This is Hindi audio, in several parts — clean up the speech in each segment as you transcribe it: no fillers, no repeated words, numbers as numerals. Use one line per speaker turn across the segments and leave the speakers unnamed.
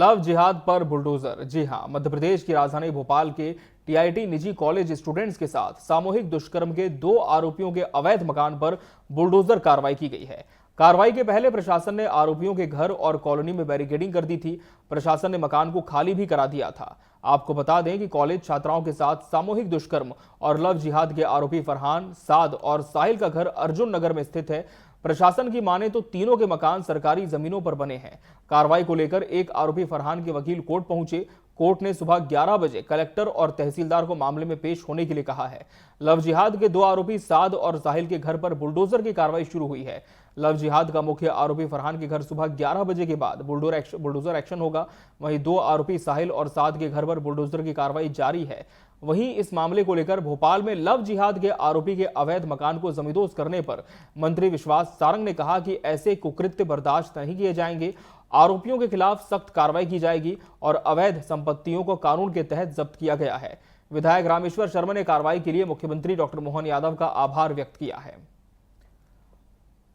लव जिहाद पर बुलडोजर। जी हां, मध्य प्रदेश की राजधानी भोपाल के टीआईटी निजी कॉलेज स्टूडेंट्स के साथ सामूहिक दुष्कर्म के 2 आरोपियों के अवैध मकान पर बुलडोजर कार्रवाई की गई है। कार्रवाई के पहले प्रशासन ने आरोपियों के घर और कॉलोनी में बैरिकेडिंग कर दी थी। प्रशासन ने मकान को खाली भी करा दिया था। आपको बता दें कि कॉलेज छात्राओं के साथ सामूहिक दुष्कर्म और लव जिहाद के आरोपी फरहान, साद और साहिल का घर अर्जुन नगर में स्थित है। प्रशासन की माने तो तीनों के मकान सरकारी जमीनों पर बने हैं। कार्रवाई को लेकर एक आरोपी फरहान के वकील कोर्ट पहुंचे। कोर्ट ने सुबह 11 बजे कलेक्टर और तहसीलदार को मामले में पेश होने के लिए कहा है। लव जिहाद के 2 आरोपी साद और साहिल के घर पर बुलडोजर की कार्रवाई शुरू हुई है। लव जिहाद का मुख्य आरोपी फरहान के घर सुबह 11 बजे के बाद बुलडोजर एक्शन होगा। वहीं 2 आरोपी साहिल और साद के घर पर बुलडोजर की कार्रवाई जारी है। वहीं इस मामले को लेकर भोपाल में लव जिहाद के आरोपी के अवैध मकान को जमींदोज करने पर मंत्री विश्वास सारंग ने कहा कि ऐसे कुकृत्य बर्दाश्त नहीं किए जाएंगे। आरोपियों के खिलाफ सख्त कार्रवाई की जाएगी और अवैध संपत्तियों को कानून के तहत जब्त किया गया है। विधायक रामेश्वर शर्मा ने कार्रवाई के लिए मुख्यमंत्री डॉक्टर मोहन यादव का आभार व्यक्त किया है।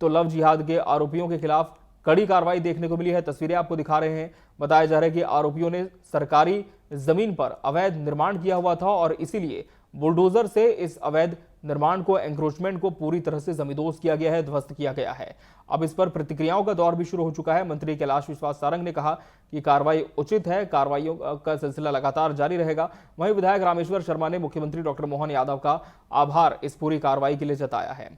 तो लव जिहाद के आरोपियों के खिलाफ कड़ी कार्रवाई देखने को मिली है। तस्वीरें आपको दिखा रहे हैं। बताया जा रहा है कि आरोपियों ने सरकारी जमीन पर अवैध निर्माण किया हुआ था और इसीलिए बुलडोजर से इस अवैध निर्माण को, एंक्रोचमेंट को पूरी तरह से जमींदोज किया गया है, ध्वस्त किया गया है। अब इस पर प्रतिक्रियाओं का दौर भी शुरू हो चुका है। मंत्री कैलाश विश्वास सारंग ने कहा कि कार्रवाई उचित है, कार्रवाइयों का सिलसिला लगातार जारी रहेगा। वहीं विधायक रामेश्वर शर्मा ने मुख्यमंत्री डॉक्टर मोहन यादव का आभार इस पूरी कार्रवाई के लिए जताया है।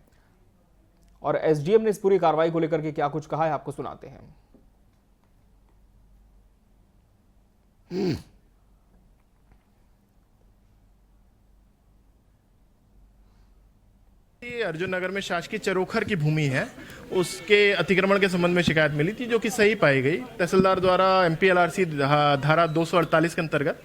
और एसडीएम ने इस पूरी कार्रवाई को लेकर के क्या कुछ कहा है, आपको सुनाते हैं।
अर्जुन नगर में शासकीय चरोखर की भूमि है, उसके अतिक्रमण के संबंध में शिकायत मिली थी, जो कि सही पाई गई। तहसीलदार द्वारा एमपीएलआरसी धारा 248 के अंतर्गत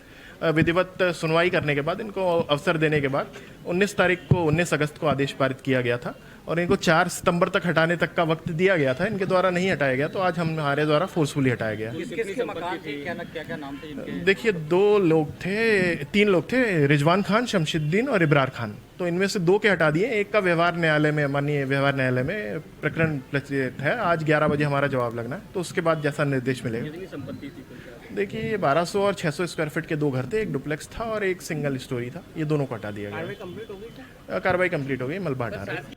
विधिवत सुनवाई करने के बाद, इनको अवसर देने के बाद 19 अगस्त को आदेश पारित किया गया था और इनको 4 सितंबर तक हटाने तक का वक्त दिया गया था। इनके द्वारा नहीं हटाया गया, तो आज हमारे द्वारा फोर्सफुली हटाया गया।
किसके मकान थे, क्या नाम थे इनके?
देखिए, 3 लोग थे, रिजवान खान, शमशुद्दीन और इब्रार खान। तो इनमें से 2 के हटा दिए। एक का व्यवहार न्यायालय में, माननीय व्यवहार न्यायालय में प्रकरण प्रचलित है। आज 11 बजे हमारा जवाब लगना है, तो उसके बाद जैसा निर्देश मिलेगा।
संपत्ति थी
देखिए, ये 1200 और 600 स्क्वायर फीट के 2 घर थे, एक डुप्लेक्स था और एक सिंगल स्टोरी था। ये दोनों को हटा दिया गया। कार्रवाई कंप्लीट हो गई, मलबा हटा रहे हैं।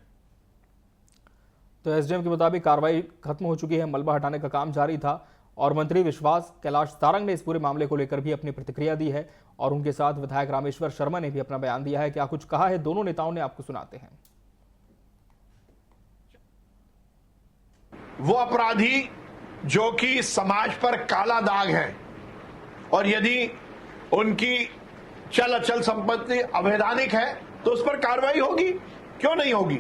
तो एसडीएम के मुताबिक कार्रवाई खत्म हो चुकी है, मलबा हटाने का काम जारी था और मंत्री विश्वास कैलाश सारंग ने इस पूरे मामले को लेकर भी अपनी प्रतिक्रिया दी है और उनके साथ विधायक रामेश्वर शर्मा ने भी अपना बयान दिया है। क्या कुछ कहा है दोनों नेताओं ने, आपको सुनाते हैं।
वो अपराधी जो कि समाज पर काला दाग है और यदि उनकी चल अचल संपत्ति अवैधानिक है तो उस पर कार्रवाई होगी, क्यों नहीं होगी।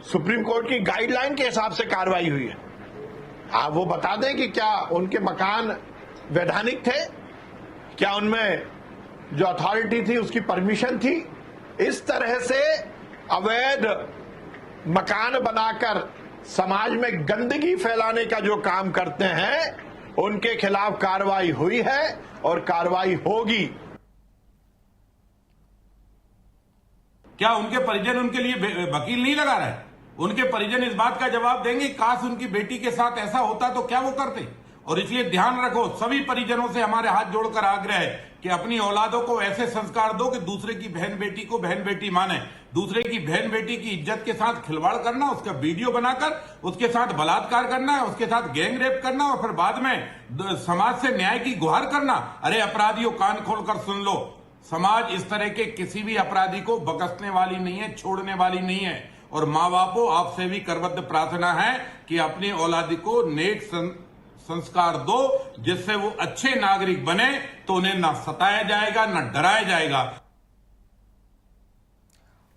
सुप्रीम कोर्ट की गाइडलाइन के हिसाब से कार्रवाई हुई है। आप वो बता दें कि क्या उनके मकान वैधानिक थे, क्या उनमें जो अथॉरिटी थी उसकी परमिशन थी। इस तरह से अवैध मकान बनाकर समाज में गंदगी फैलाने का जो काम करते हैं, उनके खिलाफ कार्रवाई हुई है और कार्रवाई होगी।
क्या उनके परिजन उनके लिए वकील नहीं लगा रहे? उनके परिजन इस बात का जवाब देंगे, काश उनकी बेटी के साथ ऐसा होता तो क्या वो करते। और इसलिए ध्यान रखो, सभी परिजनों से हमारे हाथ जोड़कर आग्रह है कि अपनी औलादों को ऐसे संस्कार दो कि दूसरे की बहन बेटी को बहन बेटी माने। दूसरे की बहन बेटी की इज्जत के साथ खिलवाड़ करना, उसका वीडियो बनाकर उसके साथ बलात्कार करना, उसके साथ गैंग रेप करना और फिर बाद में समाज से न्याय की गुहार करना। अरे अपराधियों, कान खोलकर सुन लो, समाज इस तरह के किसी भी अपराधी को बख्शने वाली नहीं है, छोड़ने वाली नहीं है। और माँ बापों, आपसे भी करबद्ध प्रार्थना है कि अपनी औलादी को नेक संस्कार दो, जिससे वो अच्छे नागरिक बने, तो उन्हें ना सताया जाएगा ना डराया जाएगा।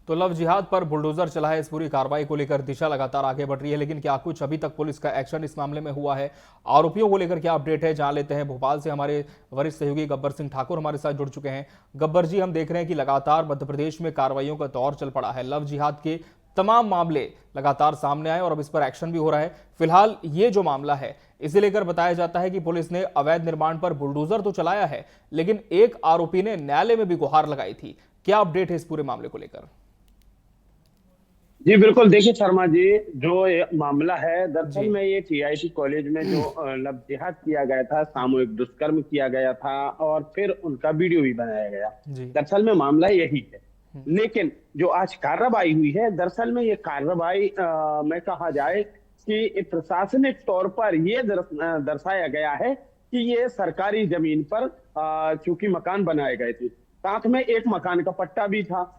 तो लव जिहाद पर बुलडोजर चला है। इस पूरी कार्रवाई को लेकर दिशा लगातार आगे बढ़ रही है, लेकिन क्या कुछ अभी तक पुलिस का एक्शन इस मामले में हुआ है, आरोपियों को लेकर क्या अपडेट है, जान लेते हैं। भोपाल से हमारे वरिष्ठ सहयोगी गब्बर सिंह ठाकुर हमारे साथ जुड़ चुके हैं। गब्बर जी, हम देख रहे हैं कि लगातार मध्य प्रदेश में कार्रवाइयों का दौर चल पड़ा है। लव जिहाद के तमाम मामले लगातार सामने आए और अब इस पर एक्शन भी हो रहा है। फिलहाल ये जो मामला है, इसे लेकर बताया जाता है कि पुलिस ने अवैध निर्माण पर बुलडोजर तो चलाया है, लेकिन एक आरोपी ने न्यायालय में भी गुहार लगाई थी। क्या अपडेट है इस पूरे मामले को लेकर?
जी बिल्कुल। देखिए शर्मा जी, जो ये मामला है, दरअसल
जी
में ये टीआईटी कॉलेज में जो लव जिहाद किया गया था, सामूहिक दुष्कर्म किया गया था और फिर उनका वीडियो भी बनाया गया।
जी
दरअसल में मामला यही है। लेकिन जो आज कार्रवाई हुई है, दरअसल में ये कार्रवाई में कहा जाए कि प्रशासनिक तौर पर ये दर्शाया गया है कि ये सरकारी जमीन पर चूंकि मकान बनाए गए थे, साथ में एक मकान का पट्टा भी था।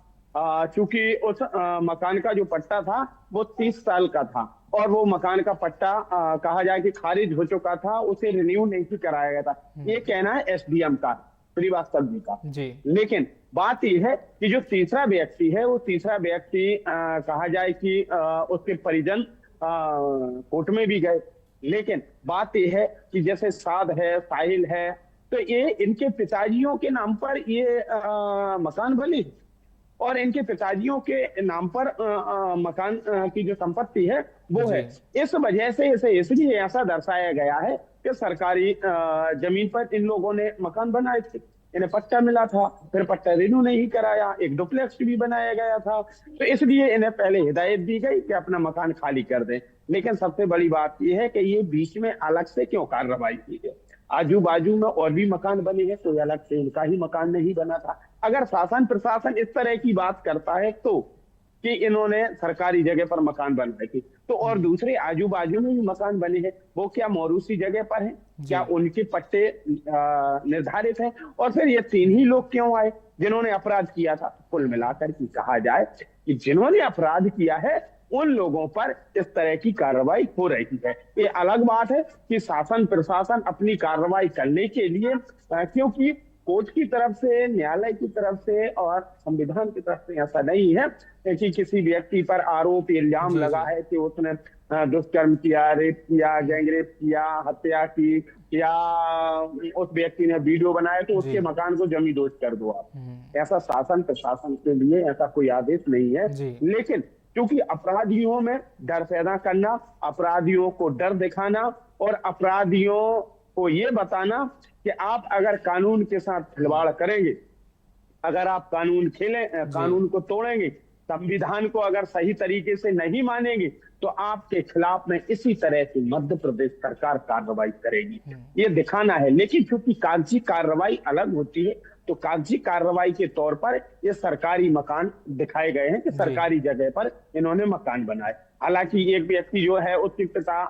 चूंकि उस मकान का जो पट्टा था वो 30 साल का था और वो मकान का पट्टा कहा जाए कि खारिज हो चुका था, उसे रिन्यू नहीं कराया गया था। ये कहना है एसडीएम का, श्रीवास्तव जी का।
जी
लेकिन बात यह है कि जो तीसरा व्यक्ति है, वो तीसरा व्यक्ति कहा जाए कि उसके परिजन कोर्ट में भी गए। लेकिन बात यह है कि जैसे साद है, साहिल है, तो ये इनके पिताजियों के नाम पर ये मकान बने और इनके पिताजियों के नाम पर मकान की जो संपत्ति है वो है। इस वजह से इसे इसलिए ऐसा दर्शाया गया है कि सरकारी जमीन पर इन लोगों ने मकान बनाए थे, इन्हें पट्टा मिला था, फिर पट्टा रिन्यू नहीं कराया, एक डुप्लेक्स भी बनाया गया था, तो इसलिए इन्हें पहले हिदायत दी गई कि अपना मकान खाली कर दें। लेकिन सबसे बड़ी बात यह है कि ये बीच में अलग से क्यों कार्रवाई की है? आजू बाजू में और भी मकान बने हैं, कोई अलग से इनका ही मकान नहीं बना था। अगर शासन प्रशासन इस तरह की बात करता है तो कि इन्होंने सरकारी जगह पर मकान बनवाए थे, तो और दूसरे आजू बाजू में भी मकान बने हैं, वो क्या मौरूसी जगह पर हैं? क्या उनके पट्टे निर्धारित हैं? और फिर ये तीन ही लोग क्यों आए जिन्होंने अपराध किया था? कुल मिलाकर की कहा जाए कि जिन्होंने अपराध किया है उन लोगों पर इस तरह की कार्रवाई हो रही है। ये अलग बात है कि शासन प्रशासन अपनी कार्रवाई करने के लिए क्योंकि कोर्ट की तरफ से, न्यायालय की तरफ से और संविधान की तरफ से ऐसा नहीं है कि किसी व्यक्ति पर आरोप इल्जाम लगा है कि उसने दुष्कर्म किया, रेप किया, गैंगरेप किया, हत्या की, या उस व्यक्ति ने वीडियो बनाया तो उसके मकान को जमींदोज कर दो आप। ऐसा शासन प्रशासन के लिए ऐसा कोई आदेश नहीं है। लेकिन क्योंकि अपराधियों में डर पैदा करना, अपराधियों को डर दिखाना और अपराधियों को ये बताना कि आप अगर कानून के साथ खिलवाड़ करेंगे, अगर आप कानून को तोड़ेंगे, संविधान को अगर सही तरीके से नहीं मानेंगे, तो आपके खिलाफ में इसी तरह से मध्य प्रदेश सरकार कार्रवाई करेगी, ये दिखाना है। लेकिन क्योंकि कागजी कार्रवाई अलग होती है, तो कागजी कार्रवाई के तौर पर ये सरकारी मकान दिखाए गए हैं कि सरकारी जगह पर इन्होंने मकान बनाए। हालांकि एक व्यक्ति जो है उसके पिता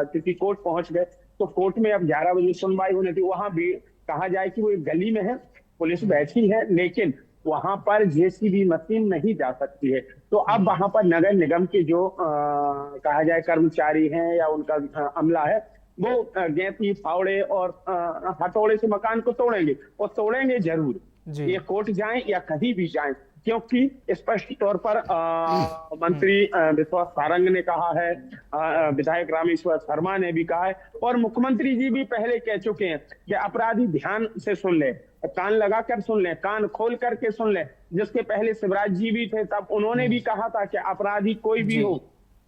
किसी कोर्ट पहुंच गए, तो कोर्ट में अब 11 बजे सुनवाई होनी थी। वहां भी कहा जाए कि वो एक गली में है, पुलिस बैठी है, लेकिन वहां पर जेसीबी मशीन नहीं जा सकती है। तो अब वहां पर नगर निगम के जो कहा जाए कर्मचारी हैं या उनका अमला है, वो गैंती, फावड़े और हथौड़े से मकान को तोड़ेंगे और तोड़ेंगे जरूर, ये कोर्ट जाएं या कहीं भी जाएं, क्योंकि स्पष्ट तौर पर मंत्री विश्वास सारंग ने कहा है, विधायक रामेश्वर शर्मा ने भी कहा है और मुख्यमंत्री जी भी पहले कह चुके हैं कि अपराधी ध्यान से सुन ले, कान लगा कर सुन ले, कान खोल करके सुन ले। जिसके पहले शिवराज जी भी थे, तब उन्होंने भी कहा था कि अपराधी कोई भी हो,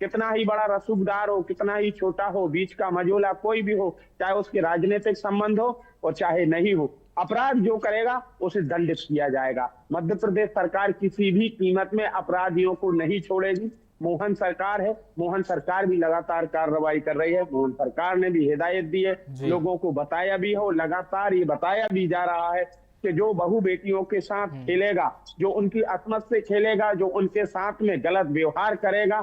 कितना ही बड़ा रसूखदार हो, कितना ही छोटा हो, बीच का मझोला कोई भी हो, चाहे उसके राजनीतिक संबंध हो और चाहे नहीं हो, अपराध जो करेगा उसे दंडित किया जाएगा। मध्य प्रदेश सरकार किसी भी कीमत में अपराधियों को नहीं छोड़ेगी। मोहन सरकार है, मोहन सरकार भी लगातार कार्रवाई कर रही है, मोहन सरकार ने भी हिदायत दी है, लोगों को बताया भी हो, लगातार ये बताया भी जा रहा है कि जो बहू बेटियों के साथ खेलेगा, जो उनकी असमत से खेलेगा, जो उनके साथ में गलत व्यवहार करेगा,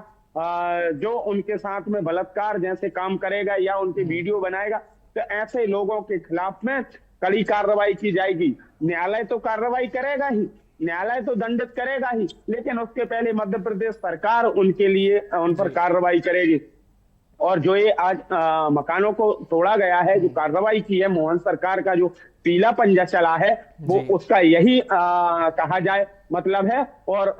जो उनके साथ में बलात्कार जैसे काम करेगा या उनके वीडियो बनाएगा, तो ऐसे लोगों के खिलाफ में कड़ी कार्रवाई की जाएगी। न्यायालय तो कार्रवाई करेगा ही, न्यायालय तो दंडित करेगा ही, लेकिन उसके पहले मध्य प्रदेश सरकार उनके लिए उन पर कार्रवाई करेगी। और जो ये आज मकानों को तोड़ा गया है, जो कार्रवाई की है, मोहन सरकार का जो पीला पंजा चला है, वो उसका यही कहा जाए मतलब है। और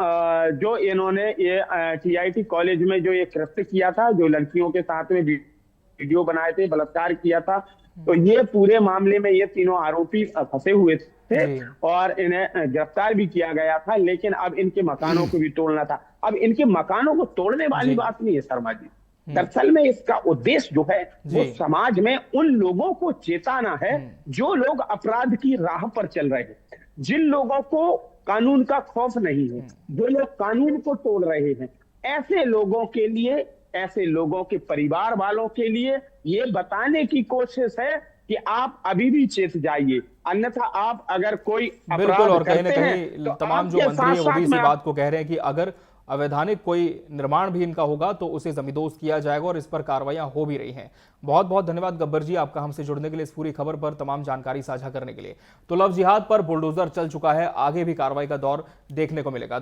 जो इन्होंने ये टीआईटी कॉलेज में जो ये कृत्य किया था, जो लड़कियों के साथ में वीडियो बनाए थे, बलात्कार किया था, तो ये पूरे मामले में ये तीनों आरोपी फंसे हुए थे और इन्हें गिरफ्तार भी किया गया था। लेकिन अब इनके मकानों को भी तोड़ना था। अब इनके मकानों को तोड़ने वाली बात नहीं है शर्मा जी, दरअसल में इसका उद्देश्य जो है वो समाज में उन लोगों को चेताना है जो लोग अपराध की राह पर चल रहे हैं, जिन लोगों को कानून का खौफ नहीं है, जो लोग कानून को तोड़ रहे हैं, ऐसे लोगों के लिए, ऐसे लोगों के परिवार वालों के लिए ये बताने की कोशिश है कि आप अभी भी चेत जाइए, अन्यथा आप अगर कोई
बिल्कुल।
अपराध
और कहीं ना
करते
कहीं
हैं तो
तमाम जो
आपके
मंत्री है वो
साथ-साथ
भी इसी
में
बात को कह रहे हैं कि अगर अवैधानिक कोई निर्माण भी इनका होगा तो उसे जमींदोज किया जाएगा, और इस पर कार्रवाइयां हो भी रही हैं। बहुत बहुत धन्यवाद गब्बर जी आपका हमसे जुड़ने के लिए, इस पूरी खबर पर तमाम जानकारी साझा करने के लिए। तो लव जिहाद पर बुलडोजर चल चुका है, आगे भी कार्रवाई का दौर देखने को मिलेगा।